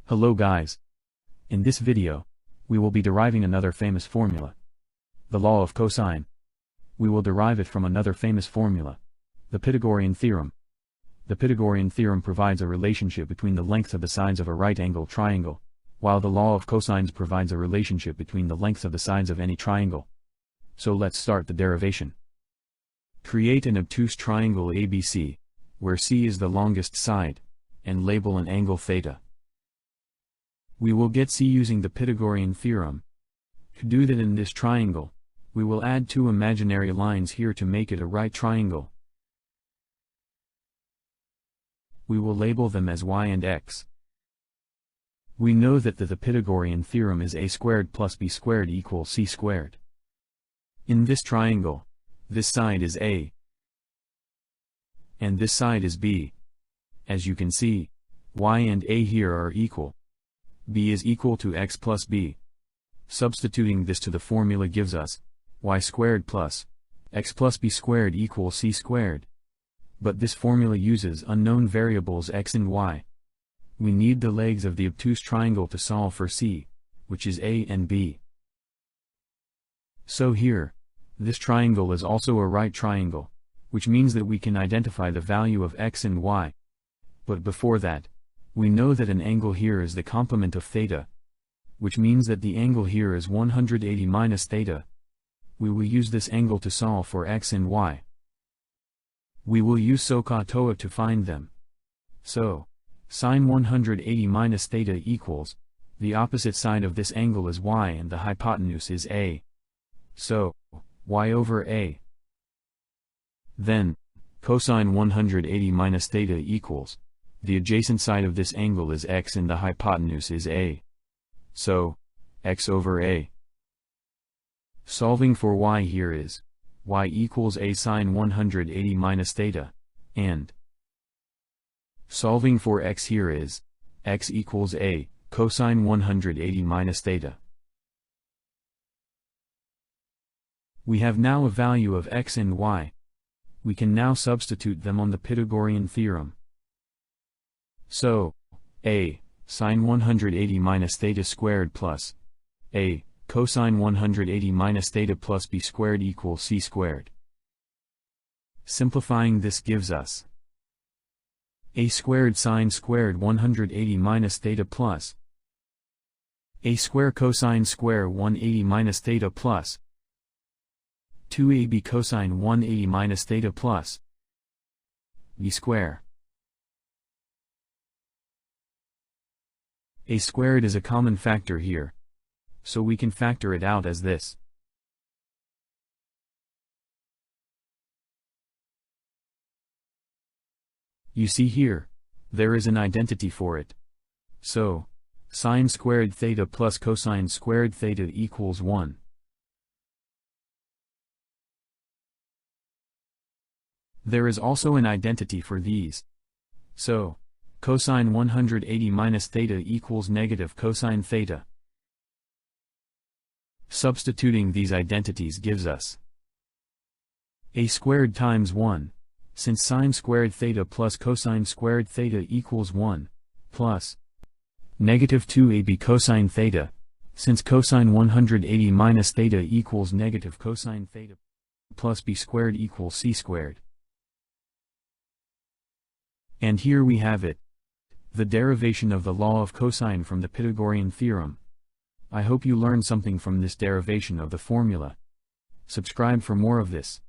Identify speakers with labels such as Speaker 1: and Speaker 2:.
Speaker 1: Hello guys. In this video, we will be deriving another famous formula. The law of cosine. We will derive it from another famous formula. The Pythagorean theorem. The Pythagorean theorem provides a relationship between the lengths of the sides of a right-angled triangle, while the law of cosines provides a relationship between the lengths of the sides of any triangle. So let's start the derivation. Create an obtuse triangle ABC, where C is the longest side, and label an angle theta. We will get C using the Pythagorean theorem. To do that in this triangle, we will add two imaginary lines here to make it a right triangle. We will label them as y and x. We know that the Pythagorean theorem is a squared plus b squared equals c squared. In this triangle, this side is a, and this side is b. As you can see, y and a here are equal. B is equal to x plus b. Substituting this to the formula gives us y squared plus x plus b squared equals c squared. But this formula uses unknown variables x and y. We need the legs of the obtuse triangle to solve for c, which is a and b. So here, this triangle is also a right triangle, which means that we can identify the value of x and y. But before that, we know that an angle here is the complement of theta, which means that the angle here is 180 minus theta. We will use this angle to solve for x and y. We will use SOHCAHTOA to find them. So, sine 180 minus theta equals, the opposite side of this angle is y and the hypotenuse is a. So, y over a. Then, cosine 180 minus theta equals, the adjacent side of this angle is x and the hypotenuse is a. So, x over a. Solving for y here is, y equals a sine 180 minus theta, and solving for x here is, x equals a cosine 180 minus theta. We have now a value of x and y. We can now substitute them on the Pythagorean theorem. So, a sine 180 minus theta squared plus a cosine 180 minus theta plus b squared equals c squared. Simplifying this gives us a squared sine squared 180 minus theta plus a square cosine square 180 minus theta plus 2ab cosine 180 minus theta plus b square. A squared is a common factor here, so we can factor it out as this. You see here, there is an identity for it. So, sine squared theta plus cosine squared theta equals 1. There is also an identity for these. So, cosine 180 minus theta equals negative cosine theta. Substituting these identities gives us a squared times 1, since sine squared theta plus cosine squared theta equals 1, plus negative 2ab cosine theta, since cosine 180 minus theta equals negative cosine theta plus b squared equals c squared. And here we have it. The derivation of the law of cosine from the Pythagorean theorem. I hope you learned something from this derivation of the formula. Subscribe for more of this.